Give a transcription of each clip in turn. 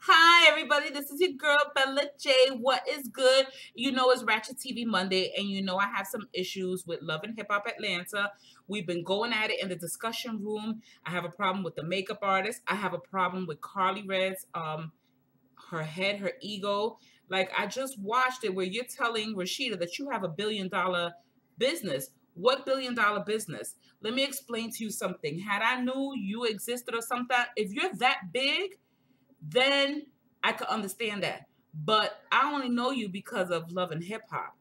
Hi, everybody. This is your girl, Bella J. What is good? You know, it's Ratchet TV Monday, and you know I have some issues with Love and Hip Hop Atlanta. We've been going at it in the discussion room. I have a problem with the makeup artist. I have a problem with Carly Red's, her head, her ego. Like, I just watched it where you're telling Rashida that you have a $1 billion business. What $1 billion business? Let me explain to you something. Had I knew you existed or something, if you're that big, then I could understand that. But I only know you because of Love and Hip Hop.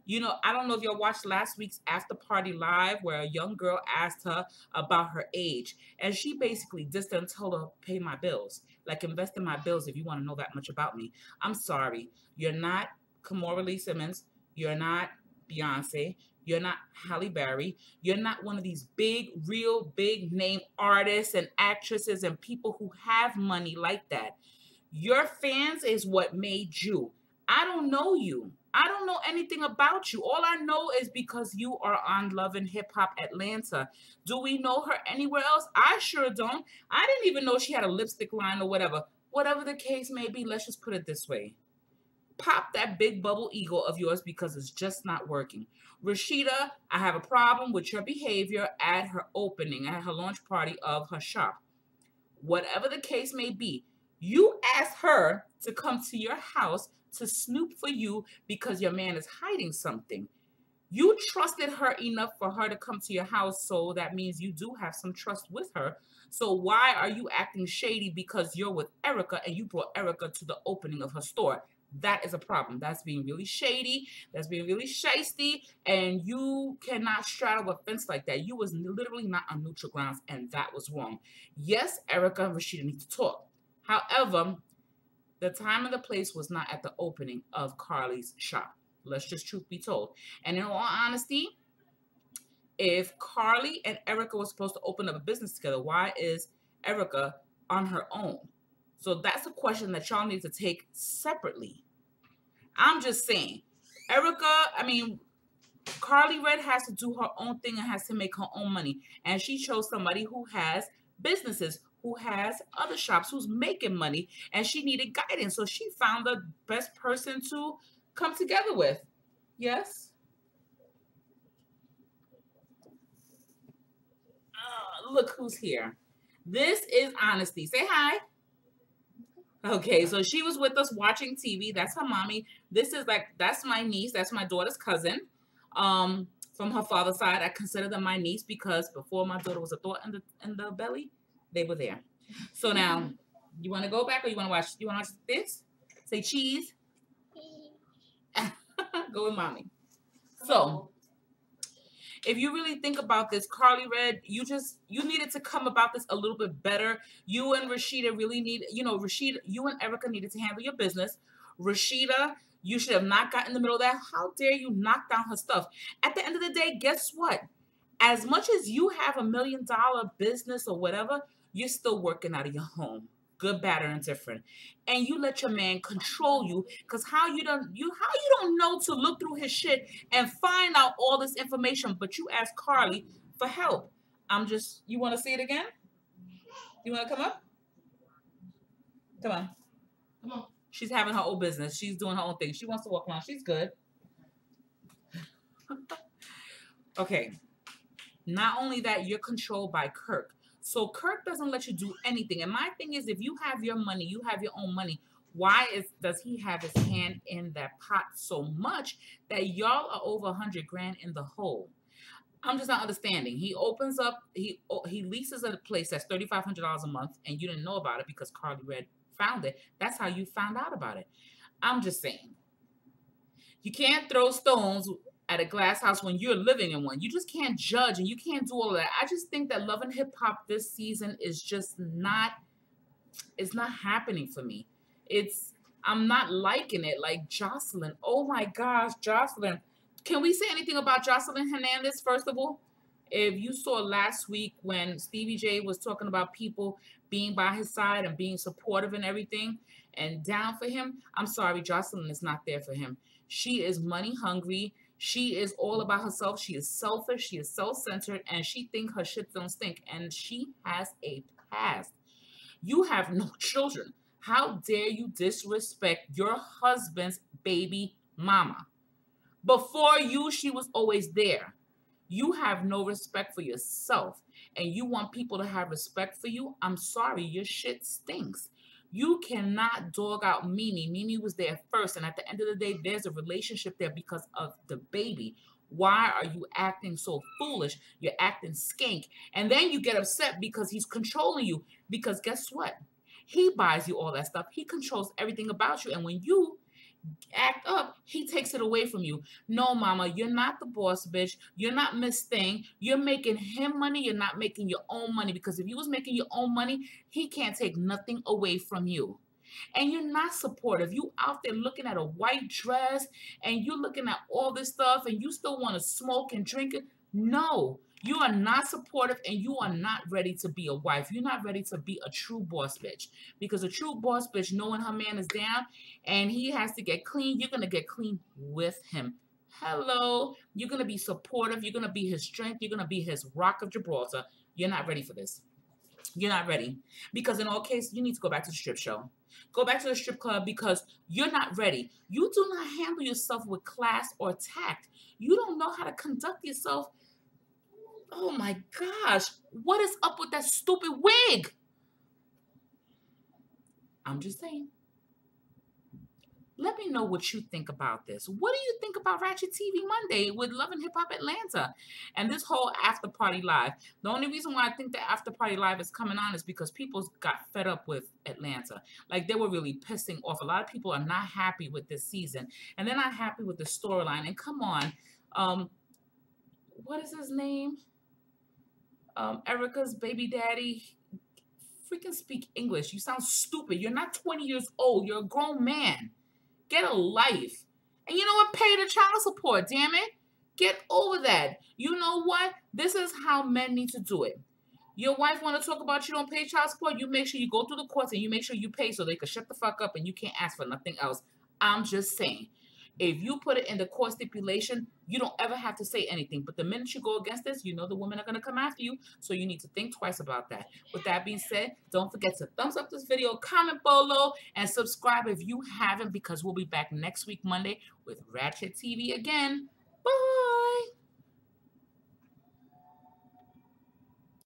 You know, I don't know if y'all watched last week's After Party Live where a young girl asked her about her age. And she basically just didn't tell her, pay my bills. Like, invest in my bills if you want to know that much about me. I'm sorry. You're not Kamora Lee Simmons. You're not Beyonce. You're not Halle Berry. You're not one of these big, real big name artists and actresses and people who have money like that. Your fans is what made you. I don't know you. I don't know anything about you. All I know is because you are on Love and Hip Hop Atlanta. Do we know her anywhere else? I sure don't. I didn't even know she had a lipstick line or whatever. Whatever the case may be, let's just put it this way. Pop that big bubble ego of yours because it's just not working. Rashida, I have a problem with your behavior at her opening, at her launch party of her shop. Whatever the case may be, you asked her to come to your house to snoop for you because your man is hiding something. You trusted her enough for her to come to your house, so that means you do have some trust with her. So why are you acting shady because you're with Erica and you brought Erica to the opening of her store? That is a problem. That's being really shady. That's being really shisty. And you cannot straddle a fence like that. You was literally not on neutral grounds, and that was wrong. Yes, Erica and Rashida need to talk. However, the time and the place was not at the opening of Carly's shop. Let's just truth be told. And in all honesty, if Carly and Erica were supposed to open up a business together, why is Erica on her own? So that's a question that y'all need to take separately. I'm just saying, Erica, I mean, Carly Red has to do her own thing and has to make her own money. And she chose somebody who has businesses, who has other shops, who's making money, and she needed guidance. So she found the best person to come together with. Yes? Look who's here. This is Honesty. Say hi. Okay, so she was with us watching TV. That's her mommy. This is like, that's my niece. That's my daughter's cousin. From her father's side, I consider them my niece because before my daughter was a thought in the belly, they were there. So now, you want to go back or you want to watch? You want to watch this? Say cheese. Go with mommy. So, if you really think about this, Carly Red, you needed to come about this a little bit better. You and Rashida really need, Rashida, you and Erica needed to handle your business. Rashida, you should have not gotten in the middle of that. How dare you knock down her stuff? At the end of the day, guess what? As much as you have $1 million business or whatever, you're still working out of your home. Good, bad, or indifferent. And you let your man control you because how you don't know to look through his shit and find out all this information, but you ask Carly for help. You want to see it again? You want to come up? Come on. Come on. She's having her own business. She's doing her own thing. She wants to walk around. She's good. Okay. Not only that, you're controlled by Kirk. So Kirk doesn't let you do anything. And my thing is, if you have your money, you have your own money, why does he have his hand in that pot so much that y'all are over 100 grand in the hole? I'm just not understanding. He opens up, he leases a place that's $3,500 a month, and you didn't know about it because Carly Red found it. That's how you found out about it. I'm just saying. You can't throw stones at a glass house when you're living in one. You just can't judge and you can't do all of that. I just think that Love and Hip Hop this season is just it's not happening for me. I'm not liking it. Like Jocelyn. Oh my gosh, Jocelyn. Can we say anything about Jocelyn Hernandez, first of all? If you saw last week when Stevie J was talking about people being by his side and being supportive and everything and down for him, I'm sorry, Jocelyn is not there for him. She is money hungry. She is all about herself. She is selfish. She is self-centered, and she thinks her shit don't stink. And she has a past. You have no children. How dare you disrespect your husband's baby mama? Before you, she was always there. You have no respect for yourself and you want people to have respect for you. I'm sorry, your shit stinks. You cannot dog out Mimi. Mimi was there first, and at the end of the day, there's a relationship there because of the baby. Why are you acting so foolish? You're acting skink. And then you get upset because he's controlling you. Because guess what? He buys you all that stuff. He controls everything about you. And when you act up, he takes it away from you. No, mama, you're not the boss bitch. You're not Miss Thing. You're making him money. You're not making your own money, because if you was making your own money, he can't take nothing away from you. And you're not supportive. You out there looking at a white dress and you're looking at all this stuff and you still want to smoke and drink it. No, you are not supportive and you are not ready to be a wife. You're not ready to be a true boss bitch, because a true boss bitch, knowing her man is down and he has to get clean, you're going to get clean with him. Hello, you're going to be supportive. You're going to be his strength. You're going to be his rock of Gibraltar. You're not ready for this. You're not ready, because in all cases, you need to go back to the strip show. Go back to the strip club, because you're not ready. You do not handle yourself with class or tact. You don't know how to conduct yourself. Oh my gosh. What is up with that stupid wig? I'm just saying. Let me know what you think about this. What do you think about Ratchet TV Monday with Love and Hip Hop Atlanta and this whole after party live? The only reason why I think the after party live is coming on is because people got fed up with Atlanta. Like, they were really pissing off. A lot of people are not happy with this season, and they're not happy with the storyline. And come on, what is his name? Erica's baby daddy. Freaking speak English. You sound stupid. You're not 20 years old. You're a grown man. Get a life. And you know what? Pay the child support, damn it. Get over that. You know what? This is how men need to do it. Your wife want to talk about you don't pay child support, you make sure you go through the courts and you make sure you pay so they can shut the fuck up and you can't ask for nothing else. I'm just saying. If you put it in the court stipulation, you don't ever have to say anything. But the minute you go against this, you know the women are going to come after you. So you need to think twice about that. With that being said, don't forget to thumbs up this video, comment below, and subscribe if you haven't, because we'll be back next week, Monday, with Ratchet TV again. Bye!